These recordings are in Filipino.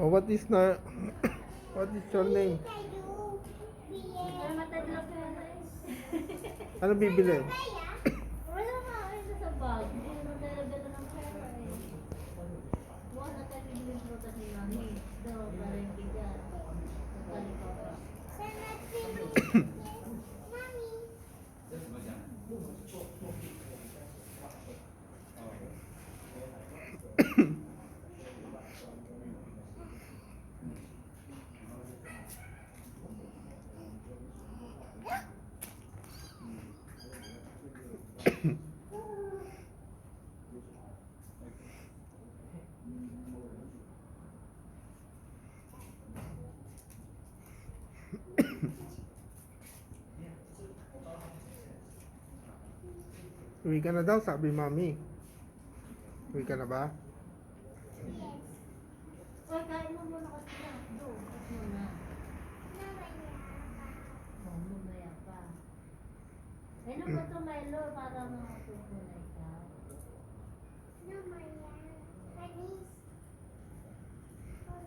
Oh, what is na what is your name? Ano bibili? Wala nga, ayun sa bag. Hindi naman tayo nagdala ng pera eh. Buwan na tayo bibili ng prutas ni Mami. Daw, palengke dyan. Nagkalipapa. Uwi ka na daw, sabi mami. Uwi ka na ba? Uy, kain mo muna kasi na. Do, kain muna. Oh, mamaya pa. Ano ba ito, Milo? Para makatutunay ka.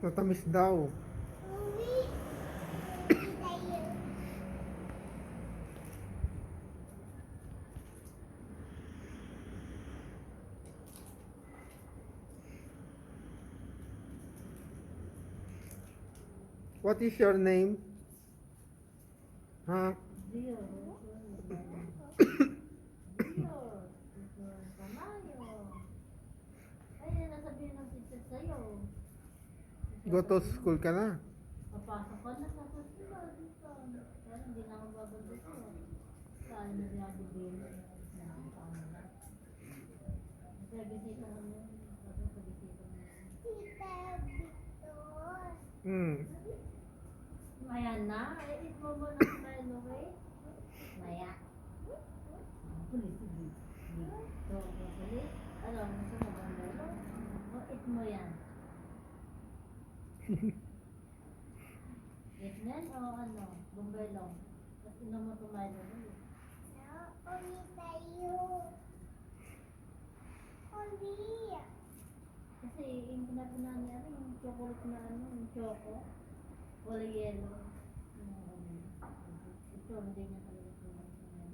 Matamis daw. What is your name? Ha? Dio. Dio. Kamayo. Ay, nasabihin ng teacher sa'yo. Go to school ka na. Papasok ka na sa susunod dito. Pero hindi na ako babalik ko. Saan na niya bibili? Na ang pamala. Kasi bisita mo yun. Sabi ko bisita mo yun. Hmm. Maya na? Eh, eat mo muna ang Milo eh. Maya. Pulis. So, pulis. Ano, gusto mo bang Milo? O, eat mo yan. Eat yan o ano, Bombay long. Tapos inom mo ito Milo eh. Kasi yung pinapinahan niya rin, yung chocolate na ano, yung choco. Wala yelo. Ito, hindi niya talaga pinapinahan.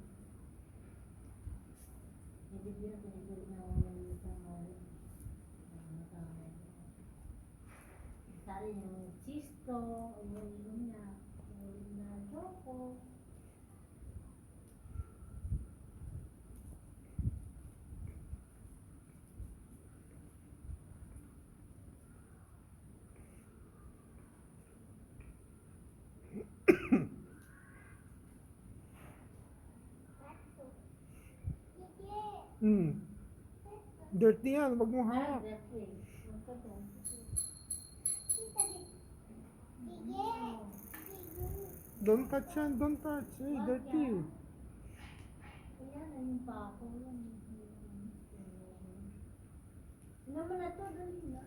Hindi niya pinipili na ako ng isang mali. Sari yung chisto, yung niya, yung na choco. Hmm. Dirty yan, wag mo Ah, hawak. dirty. Magkabong. Don't touch yan, don't touch. Hey, dirty. Ayan, ayun pa ako. Yan. Inom mo na to, dali na.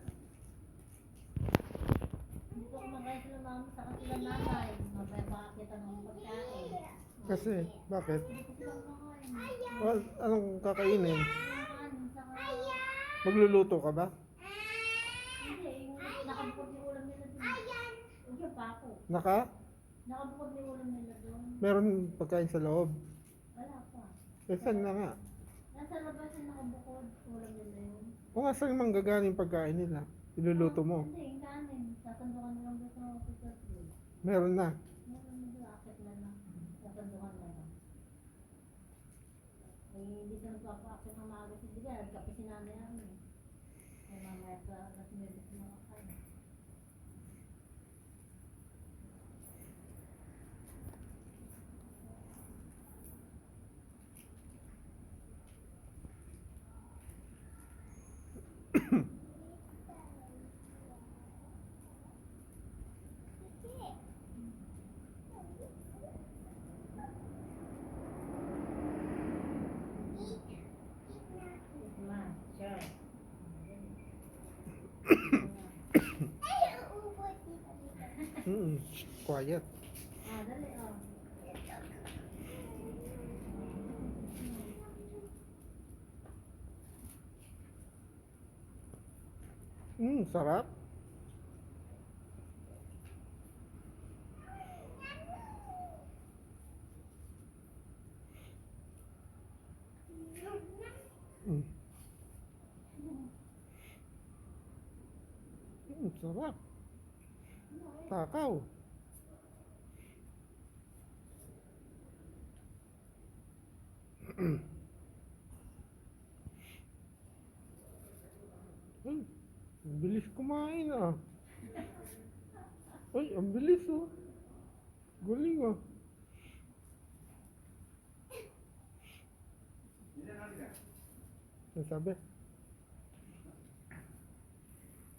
Dito kumakain sila mama sa kanila nanay. Mabaya baka kita ng pagkain. Kasi, bakit? Dito sila kumakain. Well, anong kakainin? Kumakain, saka... Magluluto ka ba? Hindi, yung nakabukod yung ulam nila doon. Huwag pa ako. Nakabukod yung ulam nila doon. Meron pagkain sa loob. Wala pa. Eh, saan na nga? Nasa labas yung nakabukod, ulam nila yun. O nga, saan manggagaling pagkain nila? Iluluto mo. Hindi, yung kanin. Sasandukan na lang doon sa officer food. Meron na. Meron na doon, akit na lang. Sasandukan na lang. Eh, hindi ka nagpapa-akit ng maaga si Diga. Kapi si nanay namin. Eh, mamaya sa alas 9 kumakain. Ma, sure. Quiet. Ah, dali, oh. Sarap. Mm. Sarap. Takaw. Ay, ang bilis kumain ah. Ay, ang bilis oh. Galing ah. Ang sabi?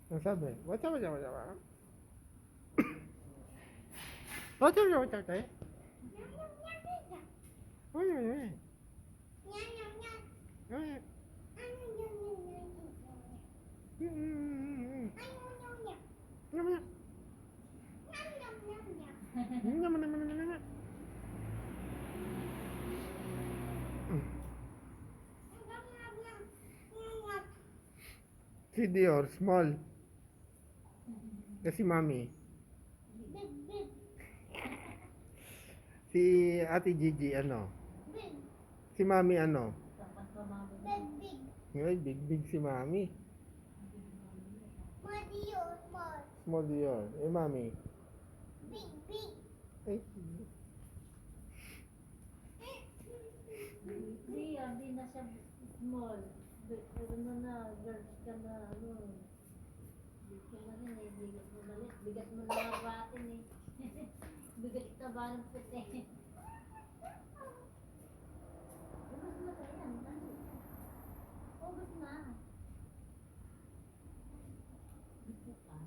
Ang sabi? Wacha, wacha, wacha, wacha. Wacha, wacha, wacha, wacha. Ay, ay, ay. Ay. Nyam, nyam. Nyam, nyam, nyam, nyam, nyam. Si Dior, small. Kasi mami. Big, big, Si Ate Gigi, ano? big. Si mami, ano? Dapat pamami. Big, big. Ay, big, big si mami. Madio, small. Small Dior. Eh, mami. Big, big. Ay, Hindi na siya small. Ano na, girls ka na, ano. Big ka na rin eh, bigat mo balit. Bigat mo na batin eh. Bigat ka ba ng puti? Ubus na ba yan? Ano? Ubus na. Gusto ka?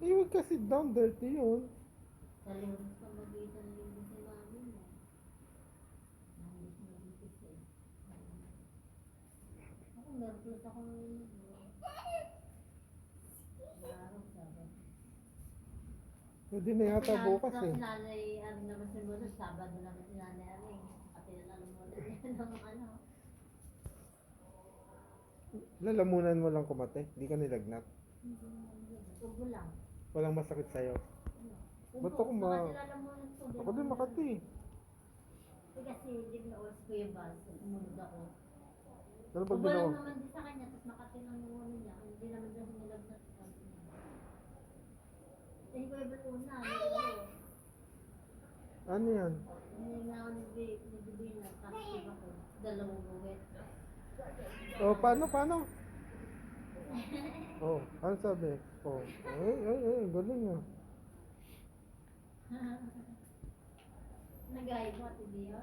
eh, huwag ka sit down. Dirty yun. Sa limus ka magitan ng limus ni mami mo. Nangis na limus eh. Ako nervous ako ngayon. Araw, sabi. Pwede na yata bukas eh. Si nanay, ano naman si Mono, Sabado naman si nanay Aring. Pati na alam mo na yan ng ano. Lalamunan mo lang kumate. Di ka nilagnat. Ubo lang. Walang masakit sa'yo. Ubo, Ba't ako ma- saka sila mo ng tubig. Ako din Makati. Eh, kasi din na oras ko yung bus, sumunod ako. Ano pag Ubo lang binawa? naman din sa kanya, tapos Makati lang yung ano niya. Hindi naman din nilagnat. Eh, ko iba una. Ano yan? Hindi nga ako nabibina, positive ako. Dalawang buwet. Oh, paano? Oh, ano sabi? Oh, ay, galing ah. Nag-ayos mo, Ate Dio?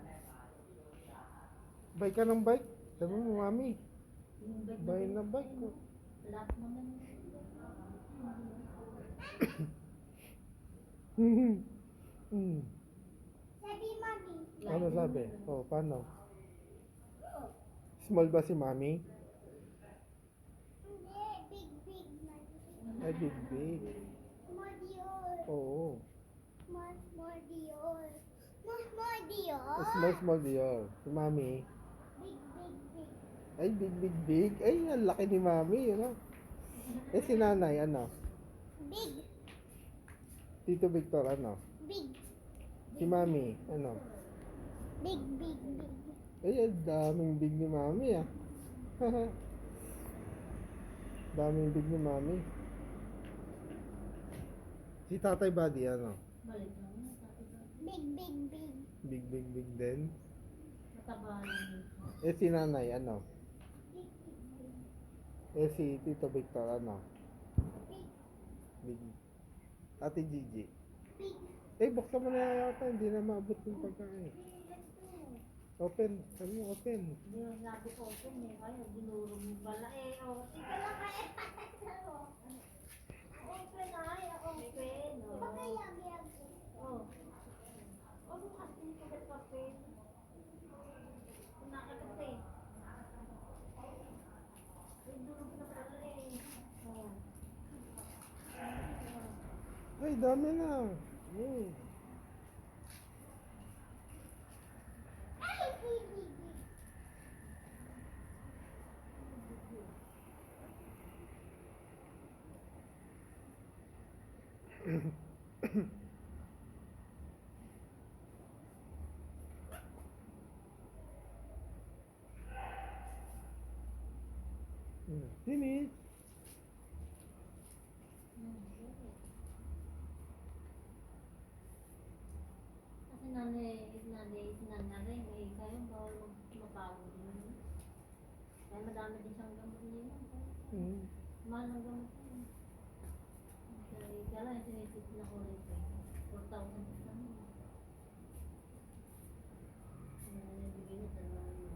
Bike ka ng bike? Sabi mo, mami. Yung bike Buy na bike ko. Lahat naman. Hmm. Sabi, Mami. Ano sabi? Oh, paano? Small ba si mami? Hindi, big, big. Ay, big, big. Small Dior. Oo. Small Dior. Small Dior. Small Dior. Si mami. Big, big, big. Ay, big, big, big. Ay, ang laki ni mami, ano? Eh, si nanay, ano? Big, Tito Victor, ano? big. Si mami, ano? Big, big, big. Ay, ang daming big ni mami, ah. Daming big ni mami. Si Tatay Buddy, ano? Balik lang yun. Big, big, big. Big, big, big din. Mataba lang. Eh, si nanay, ano? Big, big, big. Eh, si Tito Victor, ano? Big, Big. Ate Gigi. big. Eh, buksan mo na yata. Hindi na maabot yung pagkain. Open. Sabi mo, open. Hindi yung sabi ko open eh. Kaya dinurog mo pala eh. O, ika lang kaya. Open ay. Open. Pagkayag-yag. O. O, bukas din ko sa papel. Kunakagat eh. Ay, durog na pala eh. O. Ay, dami na. Ay, big, big, big. Finish. Kasi nanay rin, eh, kayo bawal mapagod yun. Kaya madami din siyang gamot niya. Mm. Mahal ng gamot yun. Kaya lang, sinisip na ko rin ito. 4,000 isang yun. Nabigyan niya talaga yun.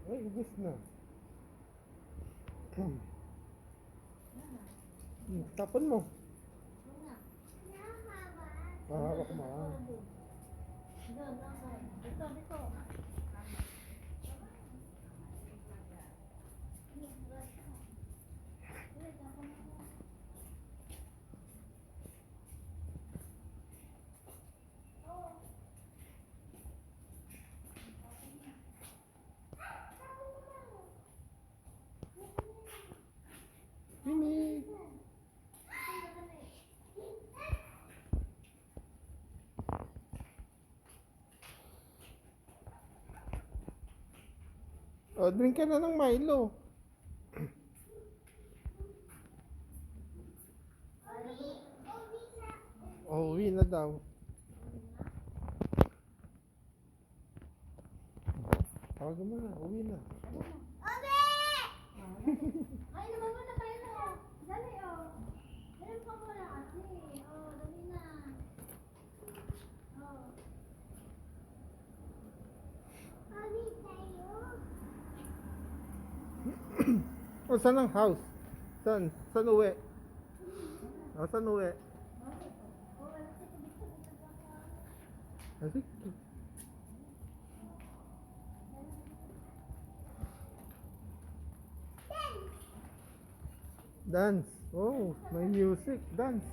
Ay, ubus na. Tapon mo. Hawak mo. Dito. Finish. O, drink ka na ng Milo. O, uwi na daw. Tawag mo na, uwi na. Ay, naman mo na kayo na. Dali, oh. Meron pa mo na kasi. Oh, dali na. Oh. Dali tayo. O, saan ang house? Saan? Saan uwi? O, saan uwi? Oh, wala kasi dito. Kasi, dance. Oh, may music. Dance.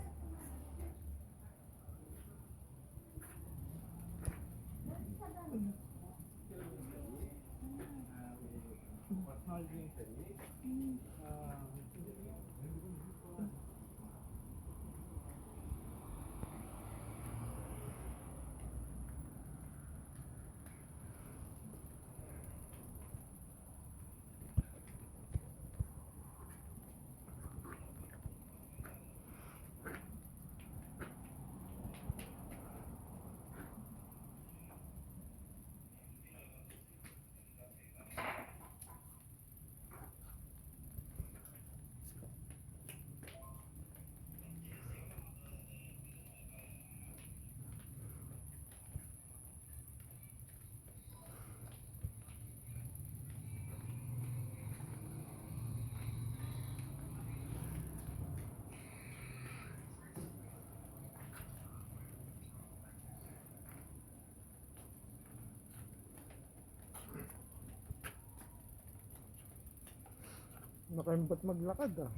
Nakaimbot maglakad ah.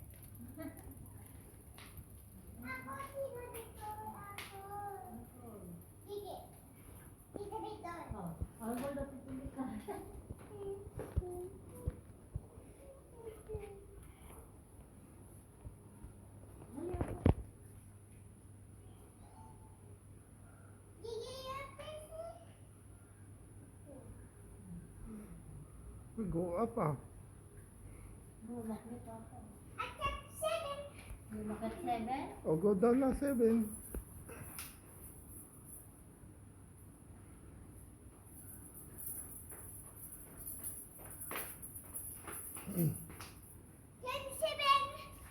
Oh, ang gulo pipili ka. Dali ako. Go up ah. Bulak nito ako. Bulak at 7? O, go down na 7.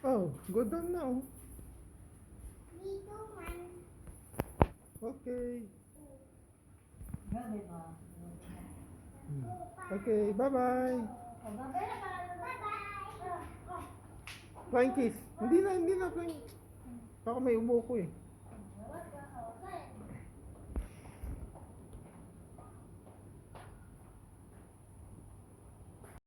Oh, go down na oh. Okay. Grabe ba? Okay, bye-bye. Oh, babay na para bye-bye. Flying kiss. Hindi na flying. Baka may umuko eh.